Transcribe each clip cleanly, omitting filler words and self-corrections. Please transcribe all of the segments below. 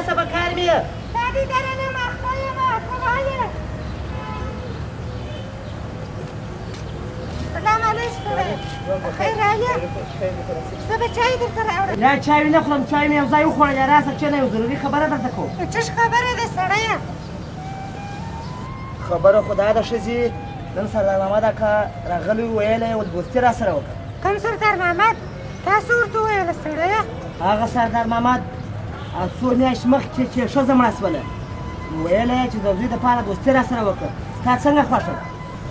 څه به کار مې دا دې دننه مخته یم سبا یې سلام علیکم خیر راغلې زه به چای درته راوړم نه چای نه خورم چای مې یو ځای وخوړل راسه کښېنه یو ضروري خبره درته کوم څه خبره ده سړیه خبره خو دا ده ښځې نن سردار محمد اکا راغلی ویلی و دوستي را سره وکړه کوم سردار محمد تاسو ورته وویله سړیه هغه سردار محمد څو میاشتې مخکې چې ښځه مړه شوله ویلی یې چې د زوی دپاره دوستي را سره وکړه ستا څنګه خوښه ده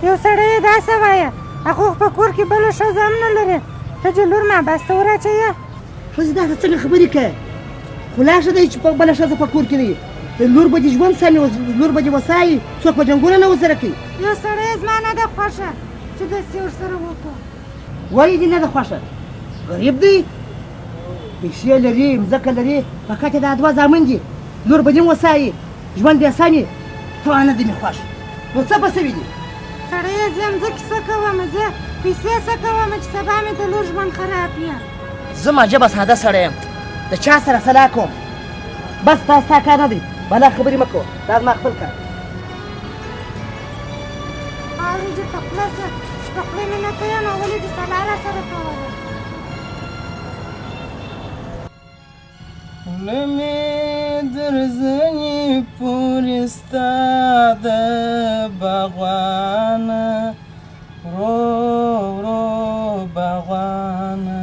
یو سړی یې داسې وایه هغه په کور کې بله ښځه هم نه لري ته چې لور محبس ته وراچوې ښځې داسې څنګه خبرې کوې خو لا ښه دی چې بله ښځه په کور کې نه وي لور به دې ژوند سمې لور به دې وسایي څوک به جنګونه نه ورسره کوي یو سړی زما نه ده خوښه چې داسې ورسره وکړو ولې دې نه ده خوښه غریب دی پیسې لري مځکه لري فقط یې دا دوه زامن دي لور به دې وسایي ژوند یې سمې ته نه دې مې خوښ نو څه به سوي دي سړیه زه مځکې څه کومه زه پیسې څه کومه چې سبا مې د لور ژوند خراب وي زه معجبه ساده سړی یم د چا سره صلاح کوم بس دا ستا کار نه دی بله خبرې مه کوه دا زما خپل کار خاورې چې ته خوله شه چې خولې مې نه کوې نو ولې دې صلاح راسره کوله خوله مې درځنې پورې ستا د باغوانه ورو ورو باغوانه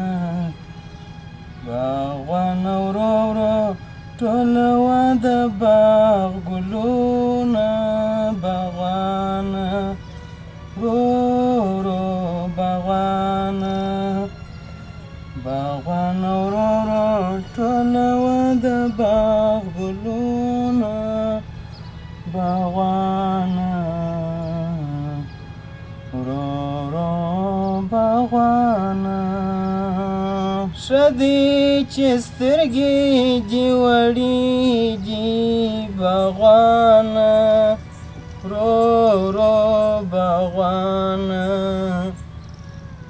باغوانه ورو ورو ټولوه د باغ ګلونه باغوانه ورو ورو باغوانه باغوانه ورو ورو ټولوه د باغ ګلونه باغوانه ورو ورو باغوانه ښه دی چې سترګې دې وړې دي باغوانه ورو ورو باغوانه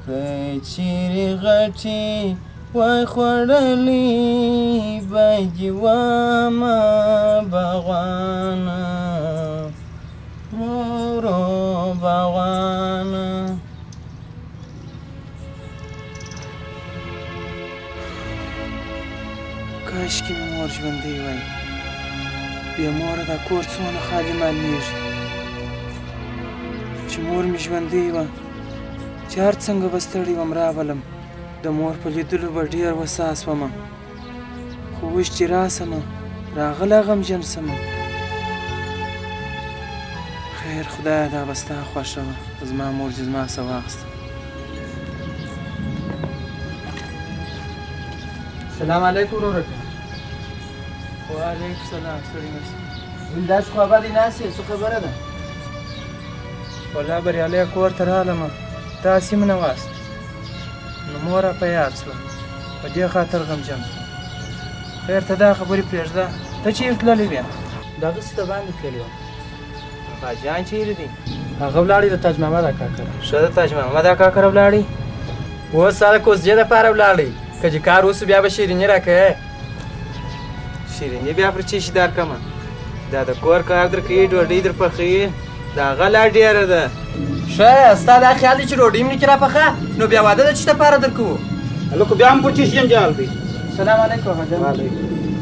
که چیرې غټې وای خوړلې به دې وامه باغوانه ورو ورو باغوانه کاشکې مې مور ژوندۍ وای بې موره دا کور څونه خالي معلومېږي چې مور مې ژوندۍ وه چې هر څنګه به ستړی وم راولم د مور په لیدلو به ډېر وسا سومه خو اوس چې راسمه راغله غمجن سمه خیر خدایه دا به ستا خوښه وه زما مور چې زما څه واخیسته سلام علیکم ورورکه وعلیکم سلام ستړي مه ول داسې خو ابدې ناست یې څه خبره ده والله بریالی کور ته رالمه تاسې م نه واست نو مور په یاد شوه په دې خاطر غمجن شوم خیر ته دا خبرې پرېږده ته چیرې تللی وې دغسې د باندې تللی وم غاجیان چیرې دي هغه ولاړې د تاج محمد اکا کره ښه د تاج محمد اکا کره ولاړې اوس سره کوزدې دپاره ولاړې که چې کار وسو بیا به شیریني راکوې شیریني بیا پر چی شي درکمه دا د کور کار درکوي ډوډۍ در پخوي د هغه لا ډېره ده ښه ستا دا خیال دی چې ډوډۍ مې کې راپخه نو بیا واده د چي دپاره درکوو هلکو بیا هم په چی جنجال دی سلام علیکم اغا جان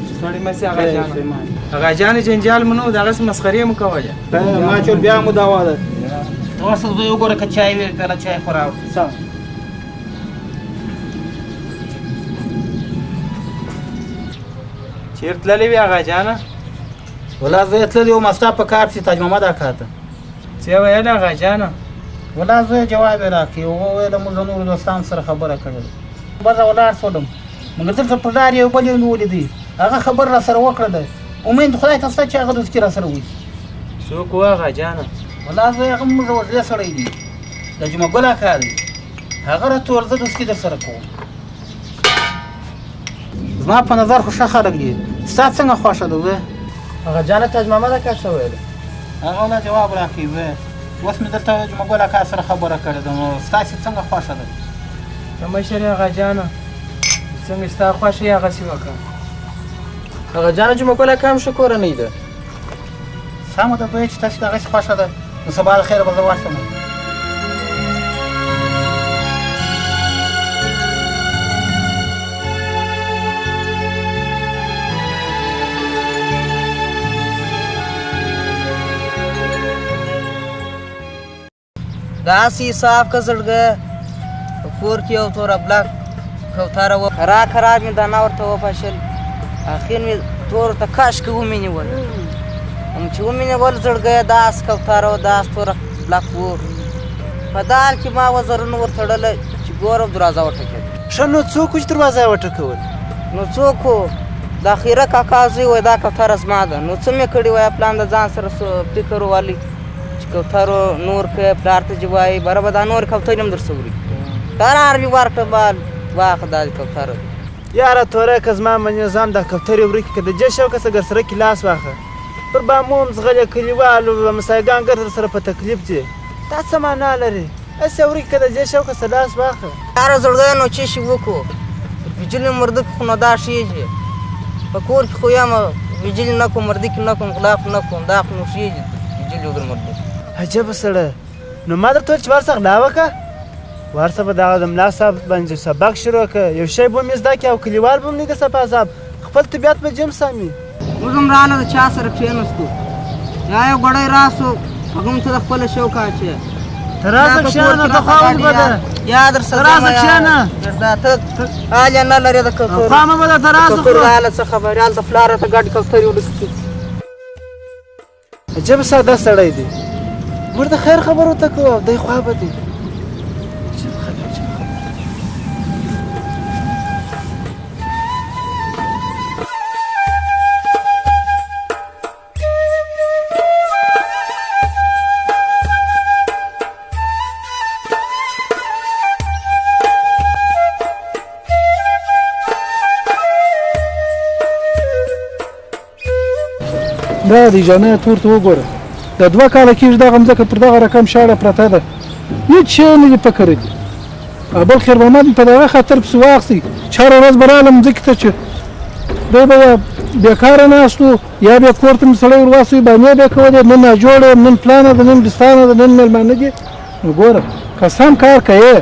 ستړي مه سې اغا جانه اغا جانې جنجال مو نه و دغسې مسخرې مو کوله ما چول بیا مو دوا ده اوس زوی وګوره که چای وي که نه چای خو راوړه سم چیرې تللی وې اغا جانه ولا زه تللی وم ستا په کار پسې تاج محمد اکا ته څه ویل اغا جانه ولا زه جواب یې راکړې هغه ویله موږ د نورو دوستانو سره خبره کړې ده بزه ولاړ شولم مګر دلته په لار یو بل مې ولیدی هغه خبر را سره وکړه ده امید خدای ته شته چې هغه دوستي را سره وکړي څوک و اغا جانه ولا زه هغه موږ وزې سړی دی د جمعه ګل اکا دی هغه راته وویل زه دوستي در سره کوم زما په نظر خو ښه خلک دي ستا څنګه خوښه ده زه اغا جانه تاج محمد اکا څه ویله هغه نه جواب راکړي زه اوس مې دلته جمعه ګل اکا سره خبره کړې ده نو ستاسې څنګه خوښه ده ته مشر یې اغا جانه څنګه ستا خوښه یې هغسې وکړه هغه جانه جمعه ګله کوم ښه کورنۍ ده سمه ده دوی چې تاسې دغسې خوښه ده نو سبا د خیره به زه ورشم داسې صاف که زړګه په کور کې یو توره بلاک کوتره وه خراب خراب مې دانه ورته وپاشل اخر مې تور ته کاشکې ومې نیول چې ومې نیول زړګه داسې کوتره وه داسې توره بلاک و په دال کې ما وزرونه ورتړله چې ګورم دروازه وټکېده ښه نو څوک و چې دروازه یې وټکول نو څوک و د خیره کاکا زوی وایي دا کوتره زما ده نو څه مې کړي وایي پلان د ځان سره فکر والی کوترو نور که پلار ته چې وایي بره به دا نور کوترې هم درڅه وړي قرار مې ورکړه بال واخه دا کوتره یاره توره که زما په نظام دا کوترې ورکې که د جش او که څه ګرسره کې لاس واخه پر بامو هم ځغلې کلیوالو مسایګان ګر سره په تکلیف دي دا څه معنا لري هسې ورکې که د جش او که څه لاس واخه یاره زړګی نو چې شي وکړو بجلي مرده کې خو نو دا شېږي په کور کې خو یم بجلي نه کوم مرده کې نه کوم غلا خو نه کوم دا خو نو شېږي بجلي وګر مرده عجبه سړی نو ما درته ویل چې ورڅه غلا وکړه ورڅه به دغه د ملا صاحب باندې سبق شروع کړه یو شی به مې زده کړي او کلیوال به مې نه صفا صاحب خپل طبیعت به جم سامي موږ هم راله د چا سره کښېنستو یا یو ګړی راسو هغه هم ته د خپله شوق اچې ته راسه کښېنه ته خوا ولبده یا در سره راسه کښېنه ته حال یې نه لرې د کوترو خوا مه بده ته راسه کوترو د حاله څه خبرې هلته پلار ته ګډ کوترې وډسکي عجبه ساده سړی دی موږ د خیر خبر ورته کوو دی خوا به دی دا دی جانه تور ته وګوره د 2 کاله کېږي دغه مځکه پر دغه رقم شاړه پرته ده هېڅ شی نه دي فکر دي بل خیر محمد مې په دغه خاطر پسې واخیستې چې هره ورځ به رالم مځکې ته چې دی به بېکاره ناست و یا بیا کور ته مې سړی ور واستوي بانې به یې کولې نن ناجوړه یم نن پلانه ده نن بستانه ده نن مېلمانه دي نو ګوره که سم کار کوې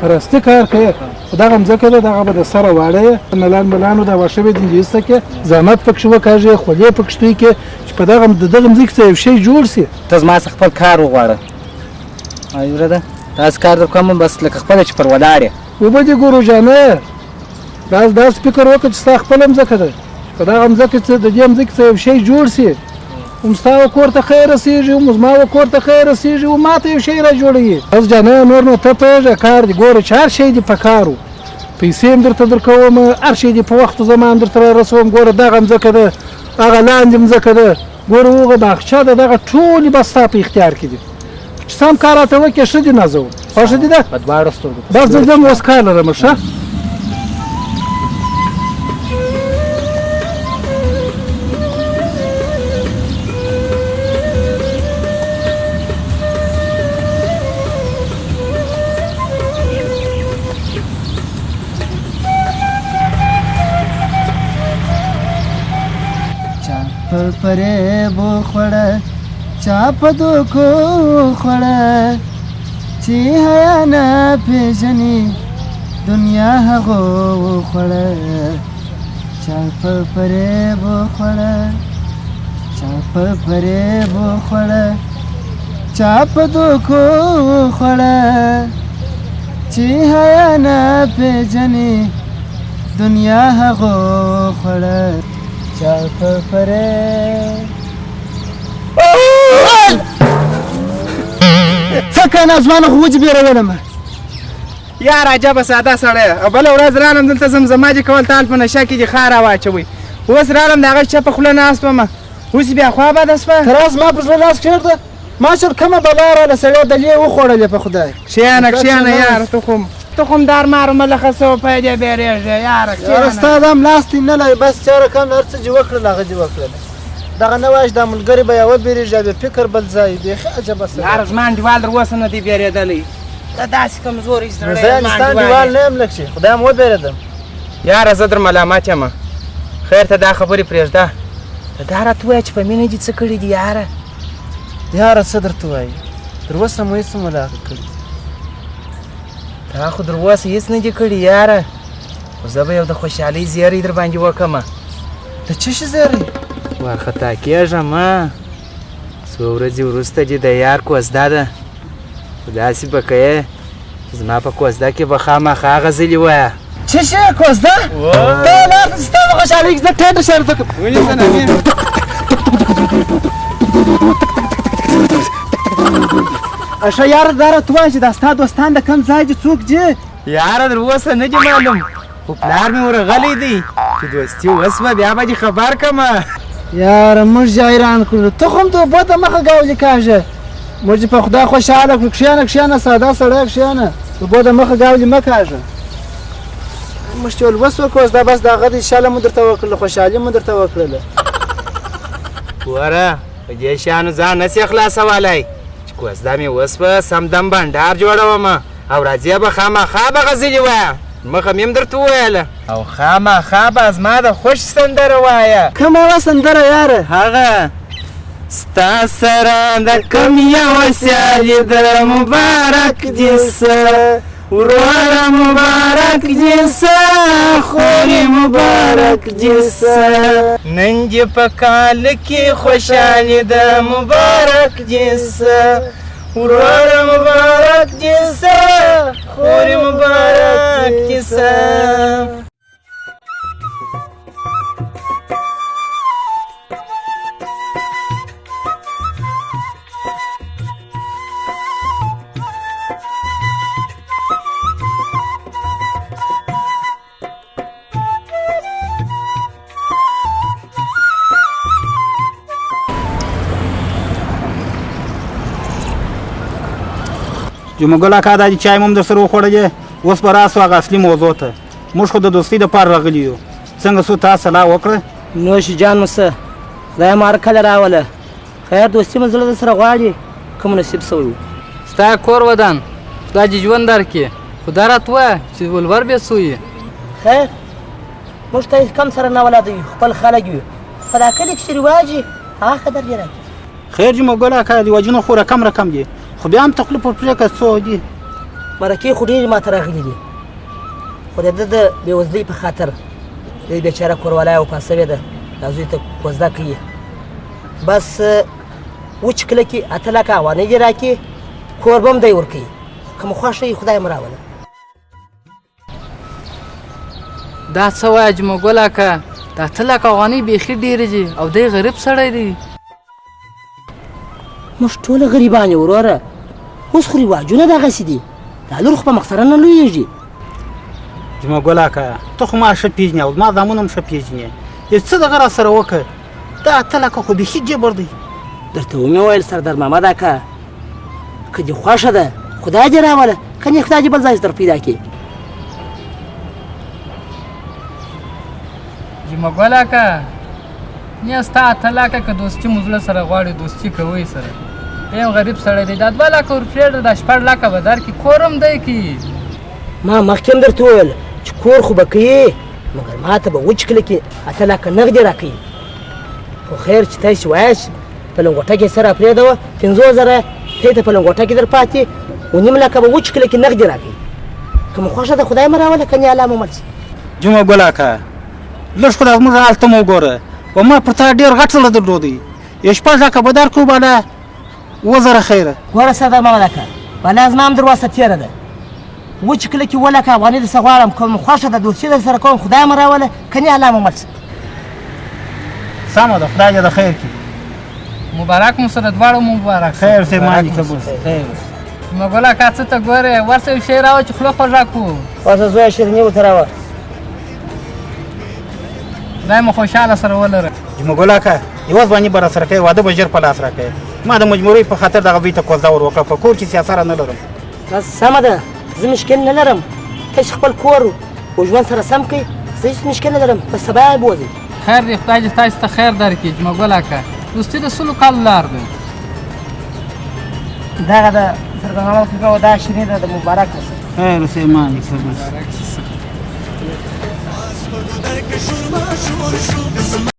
راستي کار کوې خو دغه مځکه ده دغه به د سره واړه ملان ملانو دا واښه به دې ایسته کې زحمت پکښې وکاږې خولې پکښې توی کې چې په دغه د دغه مځکې څخه یو شی جوړ سي ته زما څخه خپل کار وغواړه ایوره ده داسې کار در کوم بس لکه خپله چې پر ولاړ یې اوبه دې ګورو جانه داسې فکر وکړه چې ستا خپله مځکه ده په دغه مځکې څخه د دې مځکې څخه یو شی جوړ سي هم ستا کور ته خیر رسېږي هم زما کور ته خیر رسېږي هم ما ته یو شی را جوړوي بس جانه نور نو ته پوهېږه کار دې ګوره چې هر شی دې په کار و پیسې هم درته درکوم هر شی دې په وخت زما هم درته را رسوم ګوره دغه مځکه ده هغه لاندې مځکه ده ګوره هغه باغچه ده دغه ټولې به ستا په اختیار کې دي چې سم کار راته وکړې ښه دې نازوم خوښه دې ده په دواړو سترګو بس زه ځم اوس کار لرم ښه په فریبو خوړه چا په دوکو خوړه چې حیا نه پېژني دنیا هغو وخوړه چا په فریبو خوړه چا په فریبو خوړه چا په دوکو خوړه چې حیا نه پېژني دنیا هغو خوړه چا په فریب څه کنه زمانه خو وجه بیرولم یار عجبه ساده سړی بله ورځ رالم دلته زمزمه دې کول تال په نشه کې دې ښه راواچوئ اوس رالم د هغه چا په خوله ناست ومه اوس بیا خوا بده شوه تر اوسه ما په زړه لاس کېږده ما چېر کومه بلا راله سړی دلې وخوړلې په خدای کښېنه کښېنه یاره ته خو هم دار مارو ملخه سوه پیدې بیرېږې یاره یاره ستا دا هم لاس دې نه لري بس چېره کم هر څه دې وکړل هغه دې وکړل دغه نه وایي چې دا ملګري به یوه بیرېږي بیا فکر بل ځای بیخي عجبه سړی یاره زما انډیوال در اوسه نه دی بیرېدلی دا داسې کمزوری زه ستا انډیوال نه یم لږ شي خدای هم وبېرېدم یاره زه در ملامت یم خیر ته دا خبرې پرېږده ته دا راته ووایه چې په مینه دې څه کړي دي یاره یاره څه درته وایي تر اوسه مو هېڅ ملاقه کړي تا خو در اوسه هېڅ نه دي کړي یاره خو زه به یو د خوشحالۍ زیری در باندې وکړمه د څه شي زیری وارخطا کېږم څو ورځې وروسته دې د یار کوزده ده خو داسې به کوې چې زما په کوزده کې به خامخا غزلې وایه څه شی کوزده ته لاړ ته ستا په خوشحالۍ کې زه ټیټه شعر ته کوم ونیسه نامین ښه یاره دا راته ووایه چې دا ستا دوستان د کوم ځای دي څوک دي یاره در اوسه نه دي معلوم خو پلار مې ورغلی دی چې دوستي وسوه بیا به دې خبر کړمه یاره موږ یې حیران کړو ته خو هم د اوبو ته مخه ګاولې کاږه موږ دې په خدای خوشحاله کړو کښېنه ساده سړی کښېنه اوبو د مخه ګاولې مه کاږه موږ چې ول وسوه کوزده بس د هغه د انشاءالله مو درته وکړله خوشحالي مو درته وکړله ګوره په دې شیانو ځان نسې خلاصولی چې کوزده مې وسوه سمدم بنډار جوړومه او راځې به خامخا به غزلې وایه مخه مې هم درته وویله او خامخا به زما د خوښ سندره وایه کومه یوه سندره یاره هغه ستا سره د کوم یوه سیالي ده مبارک دې سه وروره مبارک دې سه خورې مبارک دې سه نن دې په کال کې خوشحالي ده مبارک دې سه وروره مبارک دې سه خورې مبارک دې سه جمعګل اکا دا چای مو هم درسره وخوړلې اوس به راسو هغه اصلي موضوع ته موږ خو د دوستۍ دپاره راغلي یو څنګه څو تا سلا وکړه نوش جان مو څه خدای مار کله راوله خیر دوستي مې زړه درسره غواړي کوم نصیب سوی و ستا کور ودان خدای دې ژوند درکړي خو دا راته ووایه چې ولور بې څو یې خیر موږ ته کم سره نه ولاده یو خپل خلک یو په دا کلي کې چې رواج وي هغه قدر دې راکړي خیر جمعګل اکا د وجنو خو رقم دي خو بیا هم تقلیب پر پرېکړه څو دي مرکې خو ډېرې ماته راغلي دي خو د ده د بېوزلۍ په خاطر دی بېچاره کوروالی وفات سوې ده دا زوی ته کوزده کوي بس وچ کله کې 8 لکه اوانۍ دې راکړي کور به هم دی ورکوي که مو خوښ وي خدای م راوله دا څه وایه جمعګل اکا دا 8 لکه افغانۍ بیخي ډېرې دي او دی غریب سړی دی موږ ټوله غریبان یو وروره اوس خو رواجونه دغسې دي دا لور خو په مخسره نه لویېږي جمعګل اکا ته خو ما ښه پېژنې او زما زامن هم ښه پېژنې یو څه دغه راسره وکړه دا 8 لکه خو بیخي جبر دی درته ومې ویل سردار محمد اکا که دې خوښه ده خدای دې راوله که نه خدای دې بل ځای در پیدا کړي جمعګل اکا نه ستا 8 لکه که دوستي مو زړه سره غواړي دوستي کوئ سره یم غریب سړی دی دا 2 لکه ورپرېږده دا 4 لکه به درکړي کور هم دی کوي ما مخکې هم درته وویل چې کور خو به کوي مګر ما ته به وچ کله کې 8 لکه نغدې راکوي خو خیر چې تاسې وایاست په لنګوټه کې سره پرېږدوه 50,000 ته په لنګوټه کې در پاتې و 1.5 لکه به وچ کله کې نغدې راکوي که مو خوښه ده خدای م راوله که نه الله مو مړ شي جمعګل اکا لږ خو دا زموږ حال ته مو وګوره و ما پر تا ډېر غټ زړه درلودی یو 6 لکه به درکړو بالا 2,000 خیره ګوره سردار محمد اکا بالا زما هم در واسه تېره ده وچ کله کې 2 لکه افغانۍ درڅه غواړم که مو خوښه ده دوستي در سره کوم خدای م راوله که نه الله مو مړ شي سمه ده خدای دې د خیر کړي مبارک مو سره دواړو مبارک خیر سیماني قبول خیر جمعګل اکا څه ته ګورې ورسه یو شی راوړه چې خوله خوږه کړو ورسه زویه شیریني ورته راوړه خدای مو خوشحاله سره ولره جمعګل اکا یوه ځواني به راسره کوې واده به ژر په لاس راکوې ما د مجبورۍ په خاطر دغه زوی ته کوزده ور وکړه په کور کې سیاست نه لرم بس سمه ده زه مشکل نه لرم تاسې خپل کور و ژوند سره سم کړئ زه هېڅ مشکل نه لرم بس سبا یې بوځئ خیر دی خدای دې تاسو ته خیر درکړي جمعګل اکا دوستي د 100 کالو لار ده دغه د سردار محمد کاکا دا شیریني ده د مبارک خیر سیماني قبول که شور ما شور شو